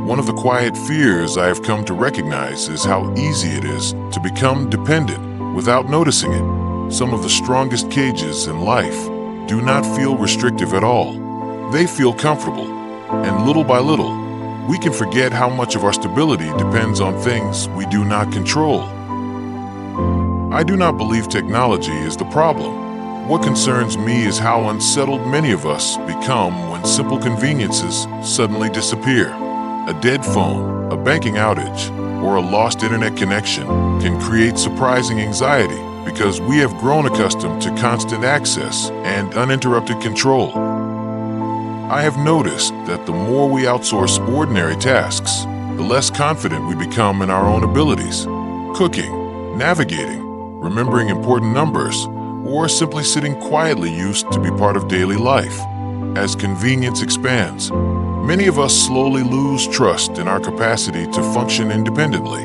One of the quiet fears I have come to recognize is how easy it is to become dependent without noticing it. Some of the strongest cages in life do not feel restrictive at all. They feel comfortable, and little by little, we can forget how much of our stability depends on things we do not control. I do not believe technology is the problem. What concerns me is how unsettled many of us become when simple conveniences suddenly disappear. A dead phone, a banking outage, or a lost internet connection can create surprising anxiety because we have grown accustomed to constant access and uninterrupted control. I have noticed that the more we outsource ordinary tasks, the less confident we become in our own abilities. Cooking, navigating, remembering important numbers, or simply sitting quietly used to be part of daily life. As convenience expands, many of us slowly lose trust in our capacity to function independently.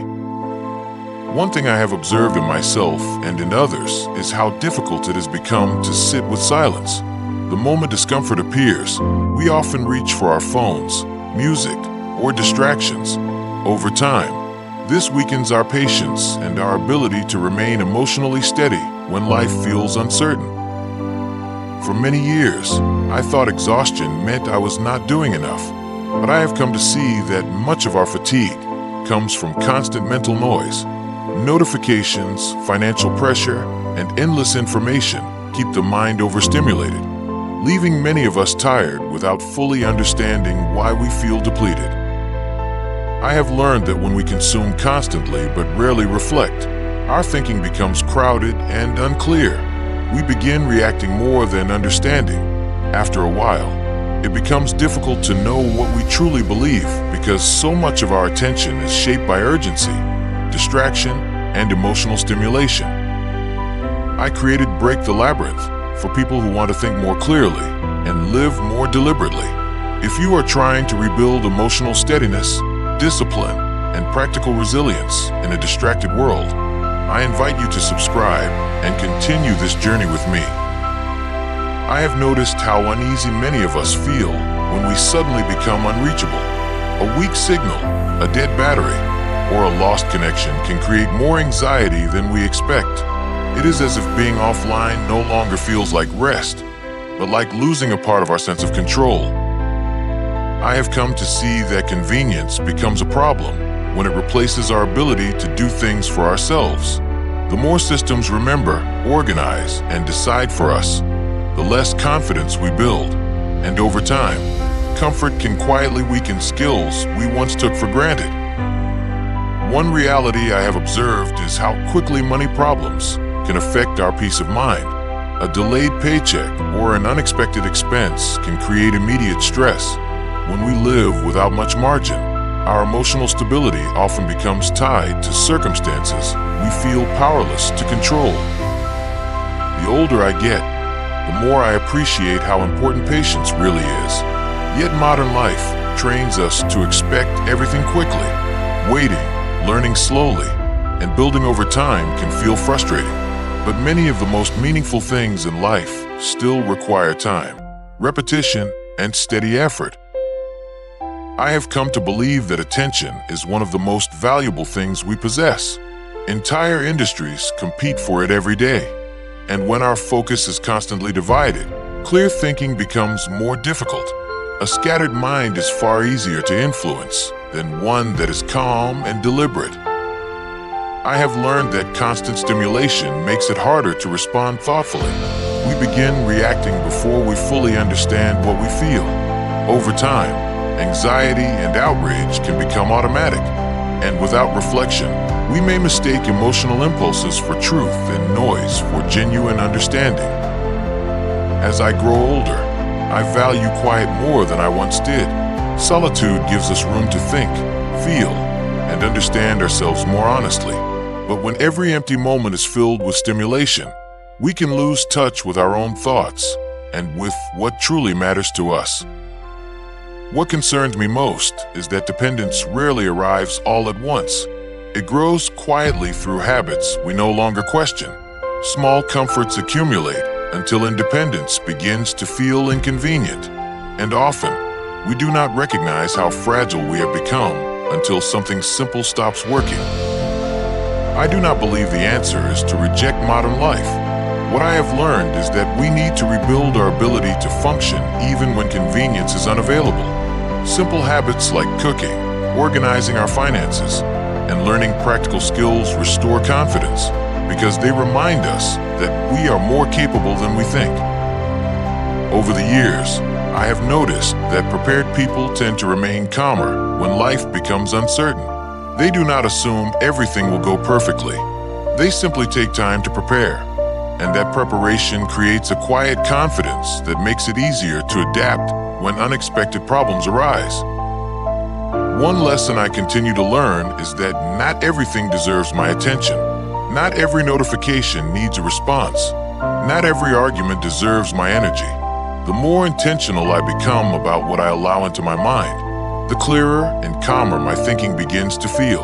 One thing I have observed in myself and in others is how difficult it has become to sit with silence. The moment discomfort appears, we often reach for our phones, music, or distractions. Over time, this weakens our patience and our ability to remain emotionally steady when life feels uncertain. For many years, I thought exhaustion meant I was not doing enough, but I have come to see that much of our fatigue comes from constant mental noise. Notifications, financial pressure, and endless information keep the mind overstimulated, leaving many of us tired without fully understanding why we feel depleted. I have learned that when we consume constantly but rarely reflect, our thinking becomes crowded and unclear. We begin reacting more than understanding. After a while, it becomes difficult to know what we truly believe because so much of our attention is shaped by urgency, distraction, and emotional stimulation. I created Break the Labyrinth for people who want to think more clearly and live more deliberately. If you are trying to rebuild emotional steadiness, discipline, and practical resilience in a distracted world, I invite you to subscribe and continue this journey with me. I have noticed how uneasy many of us feel when we suddenly become unreachable. A weak signal, a dead battery, or a lost connection can create more anxiety than we expect. It is as if being offline no longer feels like rest, but like losing a part of our sense of control. I have come to see that convenience becomes a problem when it replaces our ability to do things for ourselves. The more systems remember, organize, and decide for us, the less confidence we build. And over time, comfort can quietly weaken skills we once took for granted. One reality I have observed is how quickly money problems can affect our peace of mind. A delayed paycheck or an unexpected expense can create immediate stress. When we live without much margin, our emotional stability often becomes tied to circumstances we feel powerless to control. The older I get, the more I appreciate how important patience really is. Yet modern life trains us to expect everything quickly. Waiting, learning slowly, and building over time can feel frustrating. But many of the most meaningful things in life still require time, repetition, and steady effort. I have come to believe that attention is one of the most valuable things we possess. Entire industries compete for it every day. And when our focus is constantly divided, clear thinking becomes more difficult. A scattered mind is far easier to influence than one that is calm and deliberate. I have learned that constant stimulation makes it harder to respond thoughtfully. We begin reacting before we fully understand what we feel. Over time, anxiety and outrage can become automatic, and without reflection, we may mistake emotional impulses for truth and noise for genuine understanding. As I grow older, I value quiet more than I once did. Solitude gives us room to think, feel, and understand ourselves more honestly. But when every empty moment is filled with stimulation, we can lose touch with our own thoughts and with what truly matters to us. What concerns me most is that dependence rarely arrives all at once. It grows quietly through habits we no longer question. Small comforts accumulate until independence begins to feel inconvenient. And often, we do not recognize how fragile we have become until something simple stops working. I do not believe the answer is to reject modern life. What I have learned is that we need to rebuild our ability to function even when convenience is unavailable. Simple habits like cooking, organizing our finances, and learning practical skills restore confidence because they remind us that we are more capable than we think. Over the years, I have noticed that prepared people tend to remain calmer when life becomes uncertain. They do not assume everything will go perfectly. They simply take time to prepare, and that preparation creates a quiet confidence that makes it easier to adapt when unexpected problems arise. One lesson I continue to learn is that not everything deserves my attention. Not every notification needs a response. Not every argument deserves my energy. The more intentional I become about what I allow into my mind, the clearer and calmer my thinking begins to feel.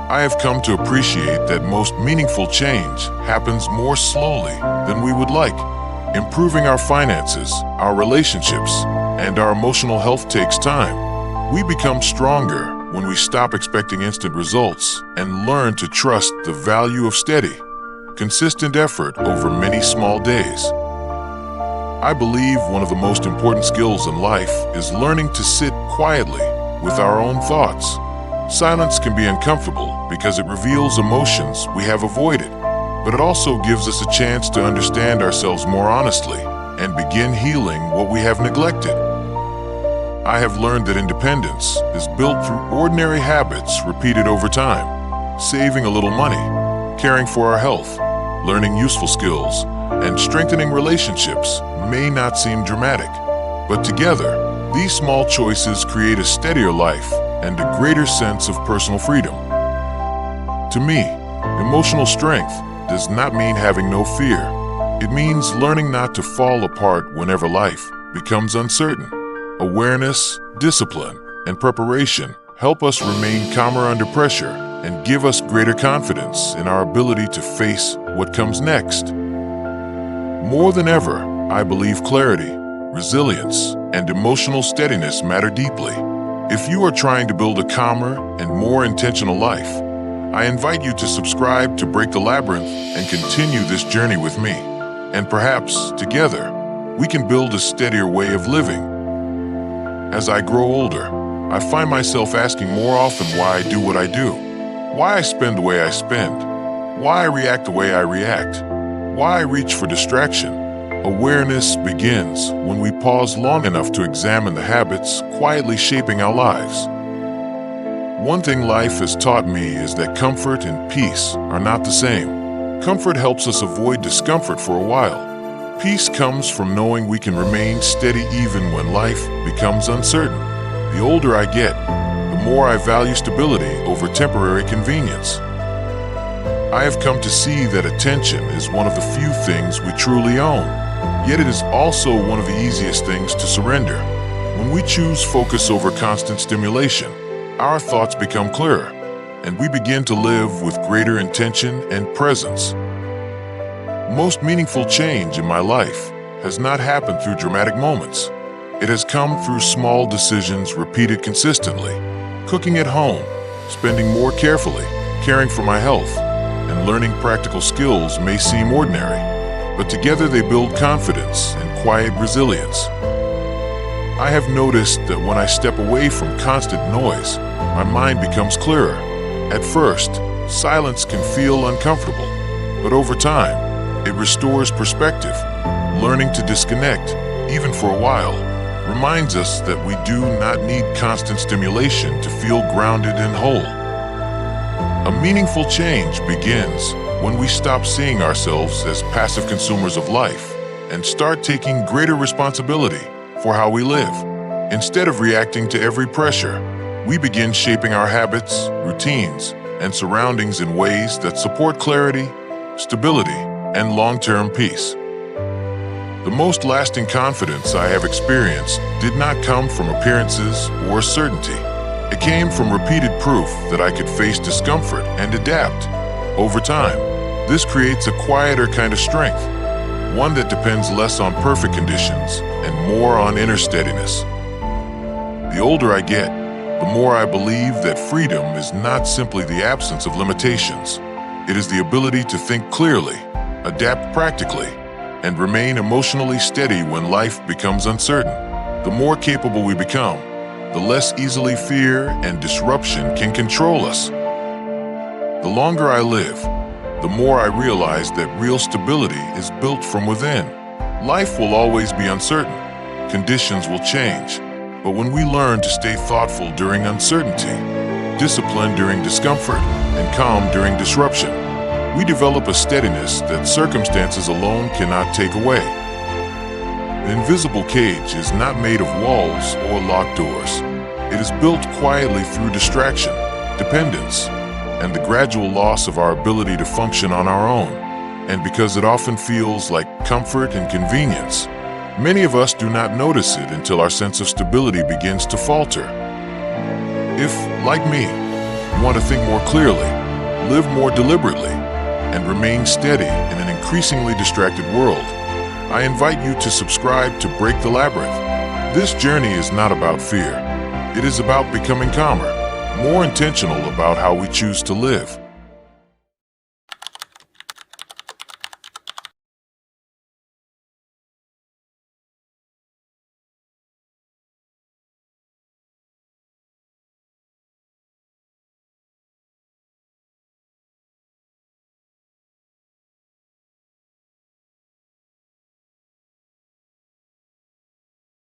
I have come to appreciate that most meaningful change happens more slowly than we would like. Improving our finances, our relationships, and our emotional health takes time. We become stronger when we stop expecting instant results and learn to trust the value of steady, consistent effort over many small days. I believe one of the most important skills in life is learning to sit quietly with our own thoughts. Silence can be uncomfortable because it reveals emotions we have avoided, but it also gives us a chance to understand ourselves more honestly and begin healing what we have neglected. I have learned that independence is built through ordinary habits repeated over time. Saving a little money, caring for our health, learning useful skills, and strengthening relationships may not seem dramatic, but together, these small choices create a steadier life and a greater sense of personal freedom. To me, emotional strength does not mean having no fear. It means learning not to fall apart whenever life becomes uncertain. Awareness, discipline, and preparation help us remain calmer under pressure and give us greater confidence in our ability to face what comes next. More than ever, I believe clarity, resilience, and emotional steadiness matter deeply. If you are trying to build a calmer and more intentional life, I invite you to subscribe to Break the Labyrinth and continue this journey with me. And perhaps, together, we can build a steadier way of living. As I grow older, I find myself asking more often why I do what I do, why I spend the way I spend, why I react the way I react, why I reach for distraction. Awareness begins when we pause long enough to examine the habits quietly shaping our lives. One thing life has taught me is that comfort and peace are not the same. Comfort helps us avoid discomfort for a while. Peace comes from knowing we can remain steady even when life becomes uncertain. The older I get, the more I value stability over temporary convenience. I have come to see that attention is one of the few things we truly own, yet it is also one of the easiest things to surrender. When we choose focus over constant stimulation, our thoughts become clearer, and we begin to live with greater intention and presence. Most meaningful change in my life has not happened through dramatic moments. It has come through small decisions repeated consistently. Cooking at home, spending more carefully, caring for my health, and learning practical skills may seem ordinary, but together they build confidence and quiet resilience. I have noticed that when I step away from constant noise, my mind becomes clearer. At first, silence can feel uncomfortable, but over time, it restores perspective. Learning to disconnect, even for a while, reminds us that we do not need constant stimulation to feel grounded and whole. A meaningful change begins when we stop seeing ourselves as passive consumers of life and start taking greater responsibility for how we live. Instead of reacting to every pressure, we begin shaping our habits, routines, and surroundings in ways that support clarity, stability, and long-term peace. The most lasting confidence I have experienced did not come from appearances or certainty. It came from repeated proof that I could face discomfort and adapt. Over time, this creates a quieter kind of strength, one that depends less on perfect conditions and more on inner steadiness. The older I get, the more I believe that freedom is not simply the absence of limitations. It is the ability to think clearly, adapt practically, and remain emotionally steady when life becomes uncertain. The more capable we become, the less easily fear and disruption can control us. The longer I live, the more I realize that real stability is built from within. Life will always be uncertain. Conditions will change. But when we learn to stay thoughtful during uncertainty, disciplined during discomfort, and calm during disruption, we develop a steadiness that circumstances alone cannot take away. The invisible cage is not made of walls or locked doors. It is built quietly through distraction, dependence, and the gradual loss of our ability to function on our own. And because it often feels like comfort and convenience, many of us do not notice it until our sense of stability begins to falter. If, like me, you want to think more clearly, live more deliberately, and remain steady in an increasingly distracted world, I invite you to subscribe to Break the Labyrinth. This journey is not about fear. It is about becoming calmer, more intentional about how we choose to live.